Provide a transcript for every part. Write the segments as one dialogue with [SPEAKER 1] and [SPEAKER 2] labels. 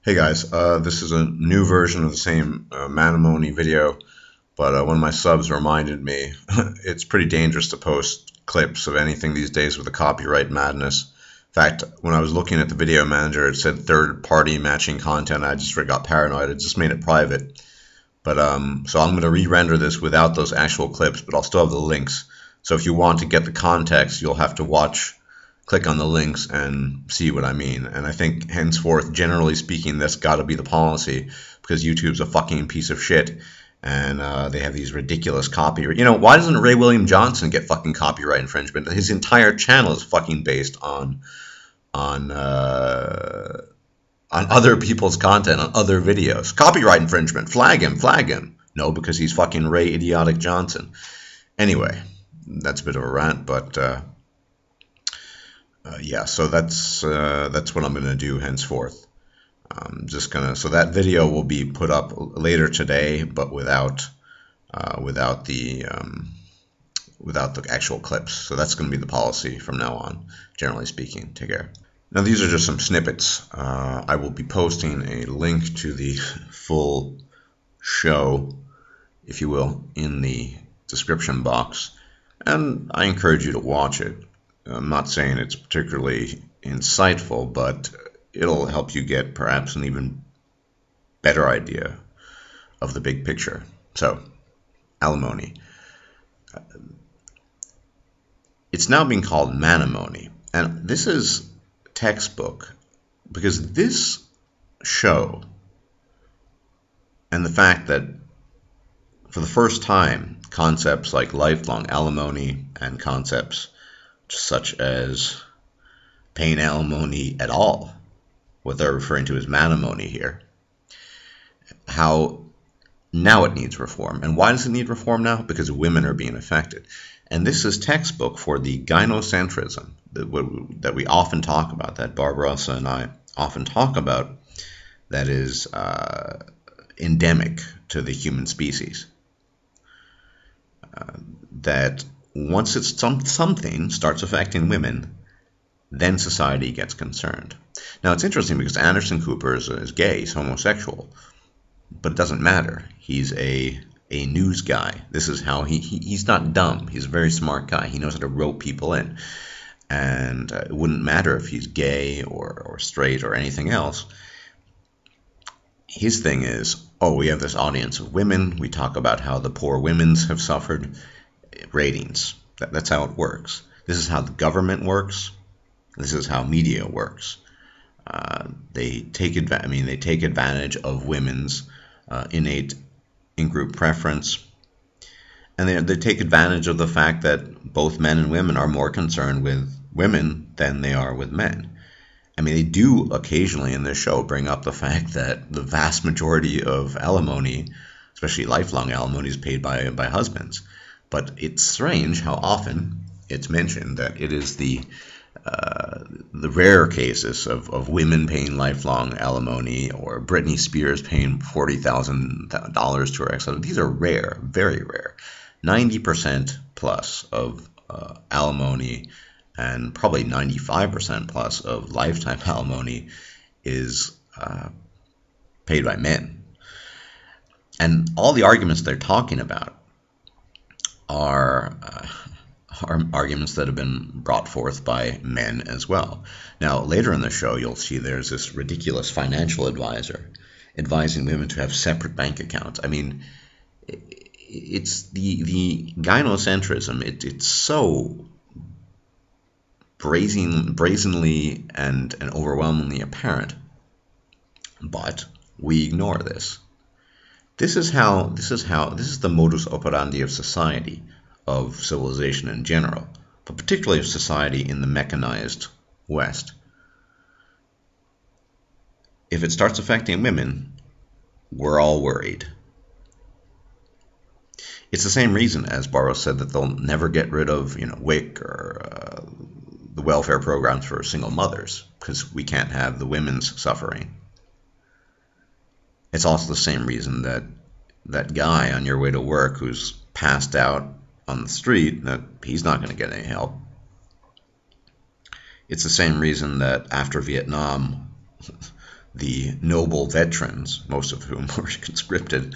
[SPEAKER 1] Hey guys, this is a new version of the same Manamoni video, but one of my subs reminded me it's pretty dangerous to post clips of anything these days with the copyright madness. In fact, when I was looking at the video manager, it said third-party matching content. I just got paranoid. I just made it private. But so I'm going to re-render this without those actual clips, but I'll still have the links. So if you want to get the context, you'll have to click on the links and see what I mean. And I think henceforth, generally speaking, that's got to be the policy because YouTube's a fucking piece of shit and they have these ridiculous copyright. Why doesn't Ray William Johnson get fucking copyright infringement? His entire channel is fucking based on other people's content, on other videos. Copyright infringement. Flag him, flag him. No, because he's fucking Ray Idiotic Johnson. Anyway, that's a bit of a rant, but yeah, so that's what I'm going to do henceforth. So that video will be put up later today, but without the actual clips. So that's going to be the policy from now on, generally speaking. Take care. Now these are just some snippets. I will be posting a link to the full show, if you will, in the description box, and I encourage you to watch it. I'm not saying it's particularly insightful, but it'll help you get perhaps an even better idea of the big picture. So, alimony. It's now being called Manamony, and this is textbook because this show and the fact that for the first time concepts like lifelong alimony and concepts such as paying alimony at all, what they're referring to as manamony here, how now it needs reform. And why does it need reform now? Because women are being affected. And this is textbook for the gynocentrism that we often talk about, that Barbarossa and I often talk about, that is endemic to the human species. That once something starts affecting women, then society gets concerned. Now it's interesting because Anderson Cooper is gay, he's homosexual, but it doesn't matter. He's a news guy. This is how he's not dumb. He's a very smart guy. He knows how to rope people in. And it wouldn't matter if he's gay or straight or anything else. His thing is, we have this audience of women. We talk about how the poor women's have suffered. Ratings. That's how it works. This is how the government works. This is how media works. They take advantage of women's innate in-group preference, and they take advantage of the fact that both men and women are more concerned with women than they are with men. I mean, they do occasionally in this show bring up the fact that the vast majority of alimony, especially lifelong alimony, is paid by husbands. But it's strange how often it's mentioned that it is the rare cases of women paying lifelong alimony or Britney Spears paying $40,000 to her ex. These are rare, very rare. 90% plus of alimony and probably 95% plus of lifetime alimony is paid by men. And all the arguments they're talking about are arguments that have been brought forth by men as well. Now, later in the show, you'll see there's this ridiculous financial advisor advising women to have separate bank accounts. I mean, it's the gynocentrism. It's so brazenly and overwhelmingly apparent, but we ignore this. This is the modus operandi of society, of civilization in general, but particularly of society in the mechanized West. If it starts affecting women, we're all worried. It's the same reason, as Barrow said, that they'll never get rid of, WIC or the welfare programs for single mothers, because we can't have the women's suffering. It's also the same reason that that guy on your way to work who's passed out on the street, that he's not going to get any help. It's the same reason that after Vietnam, the noble veterans, most of whom were conscripted,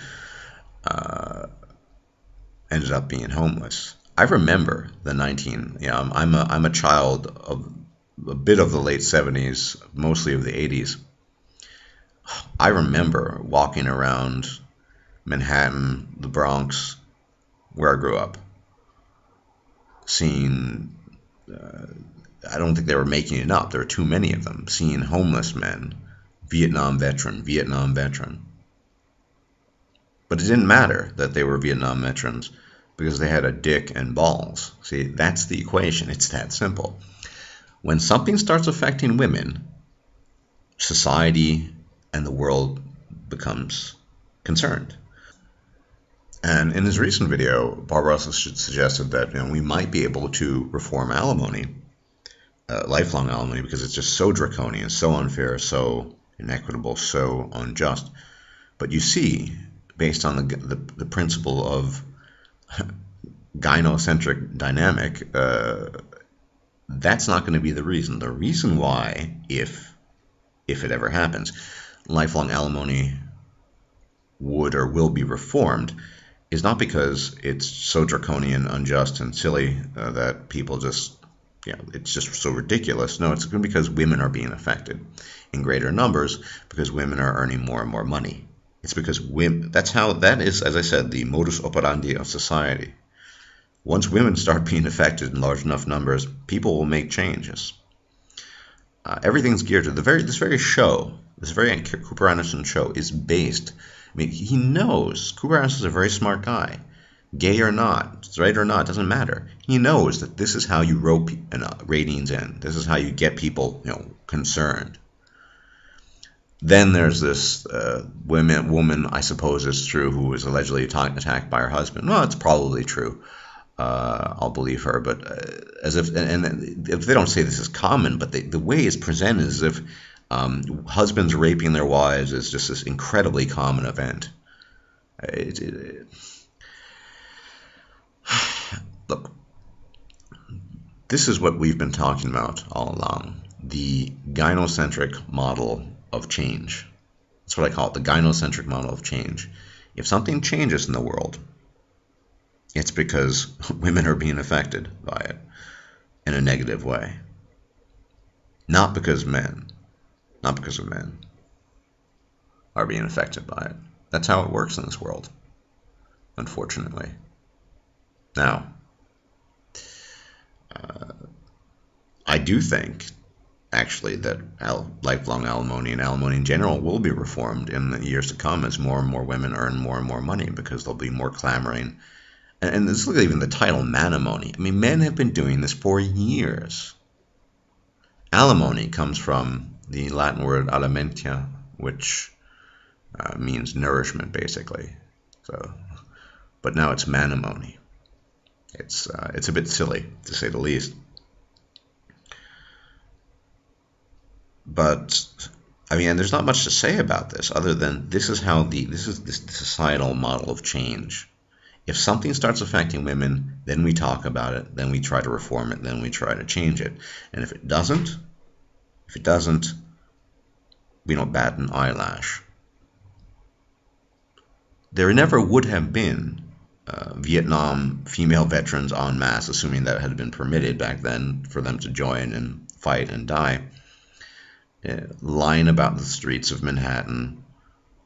[SPEAKER 1] ended up being homeless. I remember I'm a child of a bit of the late 70s, mostly of the 80s. I remember walking around Manhattan, the Bronx, where I grew up, seeing, I don't think they were making it up, there were too many of them, seeing homeless men, Vietnam veteran. But it didn't matter that they were Vietnam veterans because they had a dick and balls. See, that's the equation. It's that simple. When something starts affecting women, society and the world becomes concerned. And in his recent video, Barbara also suggested that we might be able to reform alimony, lifelong alimony, because it's just so draconian, so unfair, so inequitable, so unjust. But you see, based on the principle of gynocentric dynamic, that's not going to be the reason. The reason why, if it ever happens, lifelong alimony would or will be reformed is not because it's so draconian, unjust, and silly that people just, it's just so ridiculous. No, it's because women are being affected in greater numbers because women are earning more and more money. It's because women, that is, as I said, the modus operandi of society. Once women start being affected in large enough numbers, people will make changes. Everything's geared to this very show, this very Cooper Anderson show is based. I mean, he knows, Cooper Anderson is a very smart guy. Gay or not, straight or not, doesn't matter. He knows that this is how you rope ratings in. This is how you get people, concerned. Then there's this woman, I suppose it's true, who was allegedly attacked by her husband. Well, it's probably true. I'll believe her, but as if, and if they don't say this is common, but the way it's presented is as if husbands raping their wives is just this incredibly common event. Look, this is what we've been talking about all along, the gynocentric model of change. That's what I call it, the gynocentric model of change. If something changes in the world, it's because women are being affected by it in a negative way. Not because of men are being affected by it. That's how it works in this world, unfortunately. Now, I do think, actually, that lifelong alimony and alimony in general will be reformed in the years to come as more and more women earn more and more money, because there'll be more clamoring. And let's look at even the title, manimony. I mean, men have been doing this for years. Alimony comes from the Latin word alimentia, which means nourishment, basically. So, but now it's manimony. It's a bit silly, to say the least. But I mean, there's not much to say about this other than this is the societal model of change. If something starts affecting women, then we talk about it, then we try to reform it, then we try to change it. And if it doesn't, we don't bat an eyelash. There never would have been Vietnam female veterans en masse, assuming that had been permitted back then for them to join and fight and die, lying about the streets of Manhattan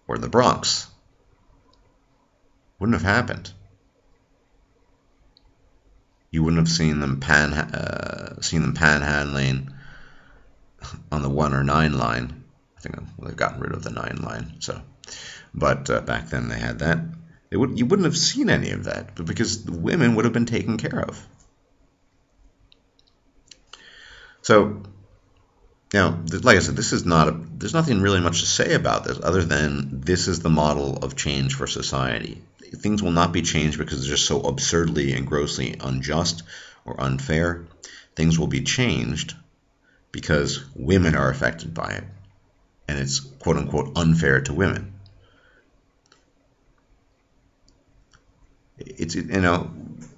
[SPEAKER 1] or the Bronx. Wouldn't have happened. You wouldn't have seen them panhandling on the 1 or 9 line. I think they've gotten rid of the 9 line. But back then they had that. You wouldn't have seen any of that, but because the women would have been taken care of. So, like I said, there's nothing really much to say about this other than this is the model of change for society. Things will not be changed because they're just so absurdly and grossly unjust or unfair. Things will be changed because women are affected by it, and it's quote unquote unfair to women. It's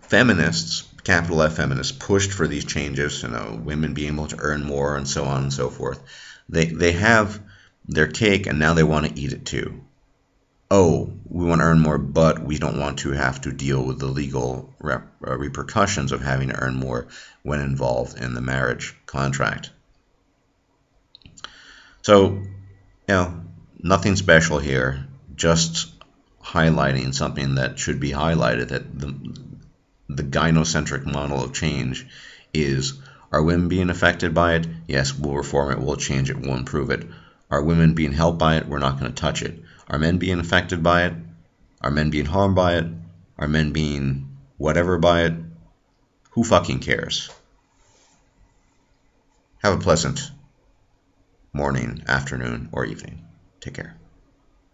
[SPEAKER 1] feminists, capital F feminists, pushed for these changes. Women being able to earn more and so on and so forth. They have their cake and now they want to eat it too. Oh, we want to earn more, but we don't want to have to deal with the legal repercussions of having to earn more when involved in the marriage contract. So, nothing special here, just highlighting something that should be highlighted, that the gynocentric model of change is, are women being affected by it? Yes, we'll reform it, we'll change it, we'll improve it. Are women being helped by it? We're not going to touch it. Are men being affected by it? Are men being harmed by it? Are men being whatever by it? Who fucking cares? Have a pleasant morning, afternoon, or evening. Take care.